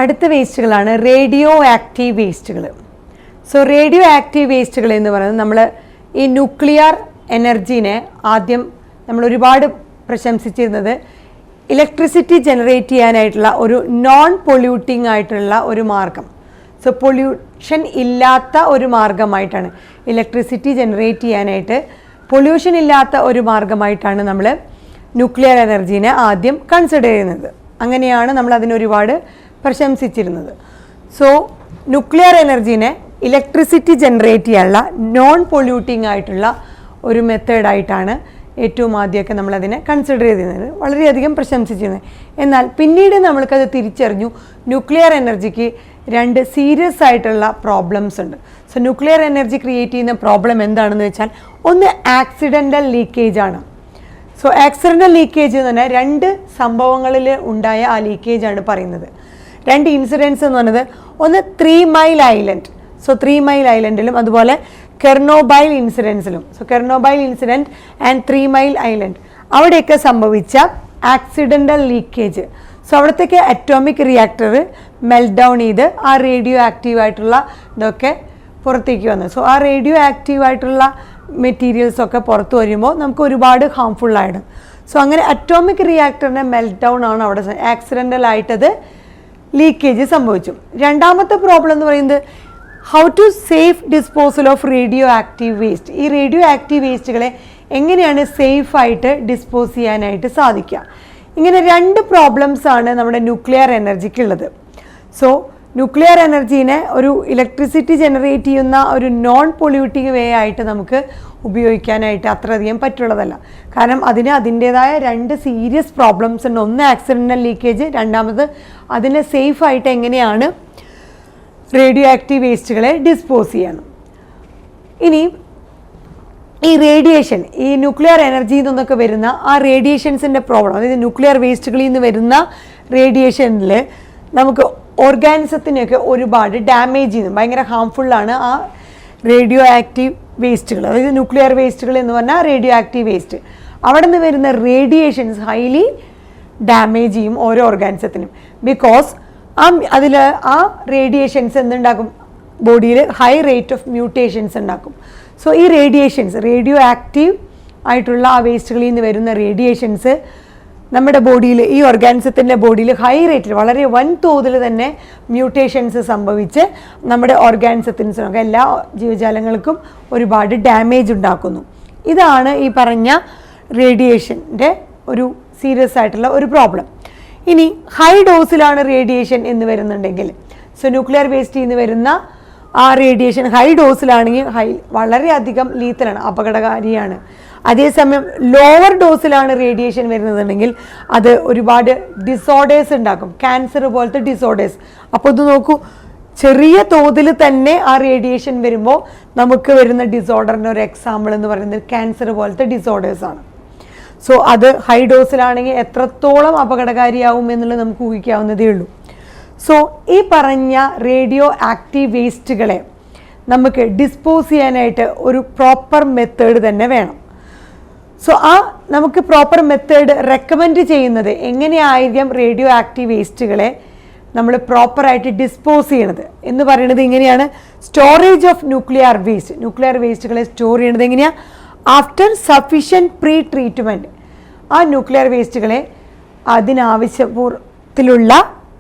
അടുത്ത വേസ്റ്റുകളാണ് radio active വേസ്റ്റുകൾ. So radio active വേസ്റ്റുകൾ എന്ന് പറയുന്നത് നമ്മൾ ഈ ന്യൂക്ലിയർ എനർജീനെ ആദ്യം നമ്മൾ ഒരുപാട് പ്രശംസിച്ചിരുന്നത് ഇലക്ട്രിസിറ്റി ജനറേറ്റ് ചെയ്യാനായിട്ടുള്ള ഒരു നോൺ പൊല്യൂട്ടിംഗ് ആയിട്ടുള്ള ഒരു മാർഗം. സോ പൊല്യൂഷൻ ഇല്ലാത്ത ഒരു മാർഗമായിട്ടാണ് ഇലക്ട്രിസിറ്റി ജനറേറ്റ് ചെയ്യാനായിട്ട് പൊല്യൂഷൻ ഇല്ലാത്ത ഒരു മാർഗമായിട്ടാണ് നമ്മൾ ന്യൂക്ലിയർ എനർജീനെ ആദ്യം കൺസിഡർ ചെയ്യുന്നത്. അങ്ങനെയാണ് നമ്മൾ അതിനൊരുപാട് പ്രശംസിച്ചിരുന്നത്. സോ ന്യൂക്ലിയർ എനർജീനെ ഇലക്ട്രിസിറ്റി ജനറേറ്റ് ചെയ്യാനുള്ള നോൺ പൊല്യൂട്ടിംഗ് ആയിട്ടുള്ള ഒരു മെത്തേഡായിട്ടാണ് ഏറ്റവും ആദ്യമൊക്കെ നമ്മളതിനെ കൺസിഡർ ചെയ്തിരുന്നത്, വളരെയധികം പ്രശംസിച്ചിരുന്നത്. എന്നാൽ പിന്നീട് നമ്മൾക്കത് തിരിച്ചറിഞ്ഞു ന്യൂക്ലിയർ എനർജിക്ക് രണ്ട് സീരിയസ് ആയിട്ടുള്ള പ്രോബ്ലംസ് ഉണ്ട്. സോ ന്യൂക്ലിയർ എനർജി ക്രിയേറ്റ് ചെയ്യുന്ന പ്രോബ്ലം എന്താണെന്ന് വെച്ചാൽ ഒന്ന് ആക്സിഡൻ്റൽ ലീക്കേജ് ആണ്. സോ ആക്സിഡൻ്റൽ ലീക്കേജ് എന്ന് പറഞ്ഞാൽ രണ്ട് സംഭവങ്ങളിൽ ഉണ്ടായ ആ ലീക്കേജാണ് പറയുന്നത്. രണ്ട് ഇൻസിഡൻസ് എന്ന് പറയുന്നത് ഒന്ന് 3 മൈൽ ഐലൻഡ്. സോ 3 മൈൽ ഐലൻഡിലും അതുപോലെ കെർണോബൈൽ ഇൻസിഡൻസിലും. So Chernobyl incident and 3 mile island അവിടെയൊക്കെ സംഭവിച്ച ആക്സിഡൻ്റൽ ലീക്കേജ്. സോ അവിടത്തേക്ക് അറ്റോമിക് റിയാക്ടർ മെൽറ്റ് ഡൗൺ ചെയ്ത് ആ റേഡിയോ ആക്റ്റീവ് ആയിട്ടുള്ള ഇതൊക്കെ പുറത്തേക്ക് വന്നു. സോ ആ റേഡിയോ ആക്റ്റീവ് ആയിട്ടുള്ള മെറ്റീരിയൽസൊക്കെ പുറത്ത് വരുമ്പോൾ നമുക്ക് ഒരുപാട് ഹാംഫുള്ളായിട്ട്. സോ അങ്ങനെ അറ്റോമിക് റിയാക്ടറിൻ്റെ മെൽറ്റ് ഡൗൺ ആണ് അവിടെ ആക്സിഡൻ്റലായിട്ടത് ലീക്കേജ് സംഭവിച്ചു. രണ്ടാമത്തെ പ്രോബ്ലം എന്ന് പറയുന്നത് how to safe disposal of radioactive waste. ഈ റേഡിയോ ആക്റ്റീവ് വേസ്റ്റുകളെ എങ്ങനെയാണ് സേഫായിട്ട് ഡിസ്പോസ് ചെയ്യാനായിട്ട് സാധിക്കുക. ഇങ്ങനെ രണ്ട് പ്രോബ്ലംസ് ആണ് നമ്മുടെ ന്യൂക്ലിയർ എനർജിക്കുള്ളത്. സോ ന്യൂക്ലിയർ എനർജീനെ ഒരു ഇലക്ട്രിസിറ്റി ജനറേറ്റ് ചെയ്യുന്ന ഒരു നോൺ പൊല്യൂട്ടിംഗ് വേ ആയിട്ട് നമുക്ക് ഉപയോഗിക്കാനായിട്ട് അത്രയധികം പറ്റുള്ളതല്ല. കാരണം അതിന് അതിൻ്റേതായ രണ്ട് സീരിയസ് പ്രോബ്ലംസ് ഉണ്ട്. ഒന്ന് ആക്സിഡൻ്റൽ ലീക്കേജ്, രണ്ടാമത് അതിനെ സേഫായിട്ട് എങ്ങനെയാണ് റേഡിയോ ആക്റ്റീവ് വേസ്റ്റുകളെ ഡിസ്പോസ് ചെയ്യണം. ഇനി ഈ റേഡിയേഷൻ, ഈ ന്യൂക്ലിയർ എനർജിയിൽ നിന്നൊക്കെ വരുന്ന ആ റേഡിയേഷൻസിൻ്റെ പ്രോബ്ലം, അതായത് ന്യൂക്ലിയർ വേസ്റ്റുകളിൽ നിന്ന് വരുന്ന റേഡിയേഷനിൽ നമുക്ക് ഓർഗാനിസത്തിനൊക്കെ ഒരുപാട് ഡാമേജ് ചെയ്യുന്നു, ഭയങ്കര ഹാംഫുള്ളാണ് ആ റേഡിയോ ആക്റ്റീവ് വേസ്റ്റുകൾ. അതായത് ന്യൂക്ലിയർ വേസ്റ്റുകൾ എന്ന് പറഞ്ഞാൽ റേഡിയോ ആക്റ്റീവ് വേസ്റ്റ്. അവിടെ നിന്ന് വരുന്ന റേഡിയേഷൻസ് ഹൈലി ഡാമേജ് ചെയ്യും ഓരോ ഓർഗാനിസത്തിനും. ബിക്കോസ് അതിൽ ആ റേഡിയേഷൻസ് എന്തുണ്ടാക്കും, ബോഡിയിൽ ഹൈ റേറ്റ് ഓഫ് മ്യൂട്ടേഷൻസ് ഉണ്ടാക്കും. സോ ഈ റേഡിയേഷൻസ്, റേഡിയോ ആക്റ്റീവ് ആയിട്ടുള്ള ആ വേസ്റ്റുകളിൽ നിന്ന് വരുന്ന റേഡിയേഷൻസ് നമ്മുടെ ബോഡിയിൽ, ഈ ഓർഗാനിസത്തിൻ്റെ ബോഡിയിൽ ഹൈ റേറ്റിൽ വളരെ വൻതോതിൽ തന്നെ മ്യൂട്ടേഷൻസ് സംഭവിച്ച് നമ്മുടെ ഓർഗാനിസത്തിനൊക്കെ എല്ലാ ജീവജാലങ്ങൾക്കും ഒരുപാട് ഡാമേജ് ഉണ്ടാക്കുന്നു. ഇതാണ് ഈ പറഞ്ഞ റേഡിയേഷൻ്റെ ഒരു സീരിയസ് ആയിട്ടുള്ള ഒരു പ്രോബ്ലം. ഇനി ഹൈ ഡോസിലാണ് റേഡിയേഷൻ എന്ന് വരുന്നുണ്ടെങ്കിൽ, സോ ന്യൂക്ലിയർ വേസ്റ്റിൽ നിന്ന് വരുന്ന ആ റേഡിയേഷൻ ഹൈ ഡോസിലാണെങ്കിൽ വളരെയധികം ലീത്തലാണ്, അപകടകാരിയാണ്. അതേസമയം ലോവർ ഡോസിലാണ് റേഡിയേഷൻ വരുന്നതെങ്കിൽ അത് ഒരുപാട് ഡിസോർഡേഴ്സ് ഉണ്ടാക്കും, ക്യാൻസർ പോലത്തെ ഡിസോർഡേഴ്സ്. അപ്പോൾ ഇത് നോക്കൂ, ചെറിയ തോതിൽ തന്നെ ആ റേഡിയേഷൻ വരുമ്പോൾ നമുക്ക് വരുന്ന ഡിസോർഡറിൻ്റെ ഒരു എക്സാമ്പിൾ എന്ന് പറയുന്നത് ക്യാൻസർ പോലത്തെ ഡിസോർഡേഴ്സാണ്. സോ അത് ഹൈ ഡോസിലാണെങ്കിൽ എത്രത്തോളം അപകടകാരിയാവും എന്നുള്ളത് നമുക്ക് ഊഹിക്കാവുന്നതേ ഉള്ളൂ. സോ ഈ പറഞ്ഞ റേഡിയോ ആക്റ്റീവ് വേസ്റ്റുകളെ നമുക്ക് ഡിസ്പോസ് ചെയ്യാനായിട്ട് ഒരു പ്രോപ്പർ മെത്തേഡ് തന്നെ വേണം. സോ ആ നമുക്ക് പ്രോപ്പർ മെത്തേഡ് റെക്കമെൻഡ് ചെയ്യുന്നത് എങ്ങനെയായിരിക്കും റേഡിയോ ആക്റ്റീവ് വേസ്റ്റുകളെ നമ്മൾ പ്രോപ്പറായിട്ട് ഡിസ്പോസ് ചെയ്യണത് എന്ന് പറയുന്നത് ഇങ്ങനെയാണ്. Storage of nuclear waste, nuclear വേസ്റ്റുകളെ സ്റ്റോർ ചെയ്യണത് എങ്ങനെയാണ്? After sufficient pre treatment. ആ ന്യൂക്ലിയർ വേസ്റ്റുകളെ അതിനാവശ്യത്തിലുള്ള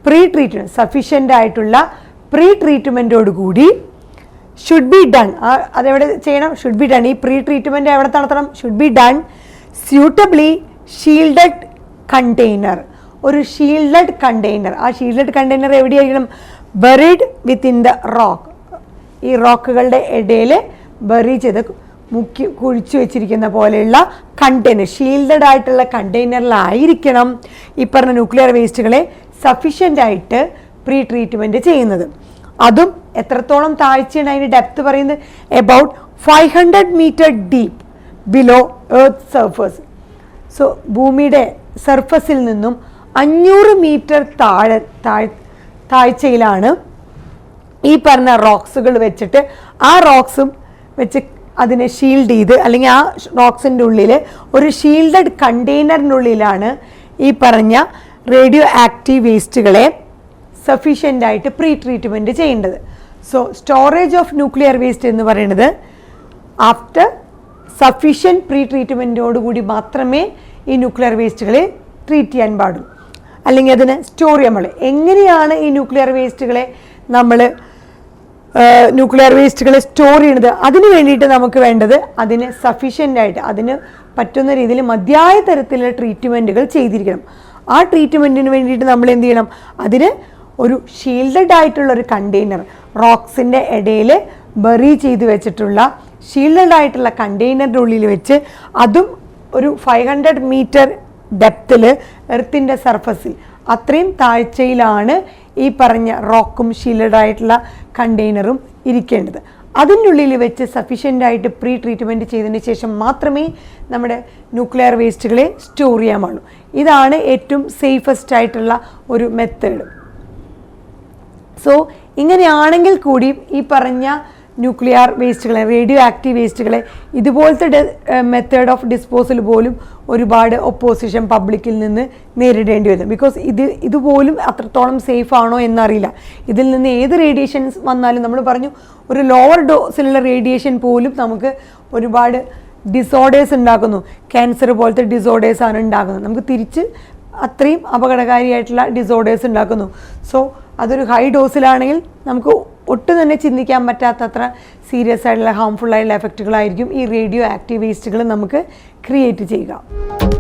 പ്രീ ട്രീറ്റ്മെൻറ്റ്, സഫിഷ്യൻ്റ് ആയിട്ടുള്ള പ്രീ ട്രീറ്റ്മെൻറ്റോടുകൂടി ഷുഡ് ബി ഡൺ. അതെവിടെ ചെയ്യണം? Should be done. ഈ പ്രീ ട്രീറ്റ്മെൻറ്റ് എവിടെ നടത്തണം? Should be done suitably shielded container. ഒരു ഷീൽഡഡ് കണ്ടെയ്നർ. ആ ഷീൽഡഡ് കണ്ടെയ്നർ എവിടെയായിരിക്കണം? Buried within the rock. ഈ റോക്കുകളുടെ ഇടയിൽ ബറി ചെയ്ത് കുഴിച്ചു വെച്ചിരിക്കുന്ന പോലെയുള്ള കണ്ടെയ്നർ, ഷീൽഡഡ് ആയിട്ടുള്ള കണ്ടെയ്നറിലായിരിക്കണം ഈ പറഞ്ഞ ന്യൂക്ലിയർ വേസ്റ്റുകളെ സഫിഷ്യൻ്റ് ആയിട്ട് പ്രീ ട്രീറ്റ്മെൻറ്റ് ചെയ്യുന്നത്. അതും എത്രത്തോളം താഴ്ചയാണ് അതിൻ്റെ ഡെപ്ത് പറയുന്നത്? About 500 metre deep below earth surface. So ഭൂമിയുടെ സർഫസിൽ നിന്നും 500 മീറ്റർ താഴ്ചയിലാണ് ഈ പറഞ്ഞ റോക്സുകൾ വെച്ചിട്ട്, ആ റോക്സും വെച്ച് അതിനെ ഷീൽഡ് ചെയ്ത്, അല്ലെങ്കിൽ ആ റോക്സിൻ്റെ ഉള്ളിൽ ഒരു ഷീൽഡഡ് കണ്ടെയ്നറിനുള്ളിലാണ് ഈ പറഞ്ഞ റേഡിയോ ആക്റ്റീവ് വേസ്റ്റുകളെ സഫീഷ്യൻ്റ് ആയിട്ട് പ്രീ ട്രീറ്റ്മെൻറ്റ് ചെയ്യേണ്ടത്. So storage of nuclear waste എന്ന് പറയുന്നത് ആഫ്റ്റർ സഫീഷ്യൻറ്റ് പ്രീ ട്രീറ്റ്മെൻറ്റോടുകൂടി മാത്രമേ ഈ ന്യൂക്ലിയർ വേസ്റ്റുകളെ ട്രീറ്റ് ചെയ്യാൻ പാടുള്ളൂ, അല്ലെങ്കിൽ അതിനെ സ്റ്റോർ ചെയ്യാൻ പാടുള്ളൂ. എങ്ങനെയാണ് ഈ ന്യൂക്ലിയർ വേസ്റ്റുകളെ സ്റ്റോർ ചെയ്യുന്നത്? അതിന് വേണ്ടിയിട്ട് നമുക്ക് വേണ്ടത് അതിന് സഫീഷ്യൻ്റ് ആയിട്ട്, അതിന് പറ്റുന്ന രീതിയിൽ മതിയായ തരത്തിലുള്ള ട്രീറ്റ്മെൻറ്റുകൾ ചെയ്തിരിക്കണം. ആ ട്രീറ്റ്മെൻറ്റിന് വേണ്ടിയിട്ട് നമ്മൾ എന്ത് ചെയ്യണം? അതിന് ഒരു ഷീൽഡഡ് ആയിട്ടുള്ള ഒരു കണ്ടെയ്നർ, റോക്സിൻ്റെ ഇടയിൽ ബറി ചെയ്ത് വെച്ചിട്ടുള്ള ഷീൽഡഡ് ആയിട്ടുള്ള കണ്ടെയ്നറിൻ്റെ ഉള്ളിൽ വെച്ച്, അതും ഒരു 500 മീറ്റർ ഡെപ്തിൽ എർത്തിൻ്റെ സർഫസിൽ, അത്രയും താഴ്ചയിലാണ് ഈ പറഞ്ഞ റോക്കും ഷീൽഡഡ് ആയിട്ടുള്ള കണ്ടെയ്നറും ഇരിക്കേണ്ടത്. അതിൻ്റെ ഉള്ളിൽ വെച്ച് സഫീഷ്യൻ്റ് ആയിട്ട് പ്രീ ട്രീറ്റ്മെൻറ്റ് ചെയ്തതിന് ശേഷം മാത്രമേ നമ്മുടെ ന്യൂക്ലിയർ വേസ്റ്റുകളെ സ്റ്റോർ ചെയ്യാൻ പാടുള്ളൂ. ഇതാണ് ഏറ്റവും സേഫസ്റ്റ് ആയിട്ടുള്ള ഒരു മെത്തേഡ്. സോ ഇങ്ങനെയാണെങ്കിൽ കൂടിയും ഈ പറഞ്ഞ ന്യൂക്ലിയർ വേസ്റ്റുകളെ, റേഡിയോ ആക്റ്റീവ് വേസ്റ്റുകളെ ഇതുപോലത്തെ മെത്തേഡ് ഓഫ് ഡിസ്പോസൽ പോലും ഒരുപാട് ഒപ്പോസിഷൻ പബ്ലിക്കിൽ നിന്ന് നേരിടേണ്ടി വരും. ബിക്കോസ് ഇതുപോലും അത്രത്തോളം സേഫ് ആണോ എന്നറിയില്ല. ഇതിൽ നിന്ന് ഏത് റേഡിയേഷൻസ് വന്നാലും, നമ്മൾ പറഞ്ഞു ഒരു ലോവർ ഡോസിലുള്ള റേഡിയേഷൻ പോലും നമുക്ക് ഒരുപാട് ഡിസോർഡേഴ്സ് ഉണ്ടാക്കുന്നു. ക്യാൻസർ പോലത്തെ ഡിസോർഡേഴ്സാണ് ഉണ്ടാക്കുന്നത്. നമുക്ക് തിരിച്ച് അത്രയും അപകടകാരിയായിട്ടുള്ള ഡിസോർഡേഴ്സ് ഉണ്ടാക്കുന്നു. സോ അതൊരു ഹൈ ഡോസിലാണെങ്കിൽ നമുക്ക് ഒട്ടും തന്നെ ചിന്തിക്കാൻ പറ്റാത്തത്ര സീരിയസ് ആയിട്ടുള്ള ഹാംഫുൾ ആയിട്ടുള്ള എഫക്റ്റുകളായിരിക്കും ഈ റേഡിയോ ആക്റ്റീവ് വേസ്റ്റുകൾ നമുക്ക് ക്രിയേറ്റ് ചെയ്യുക.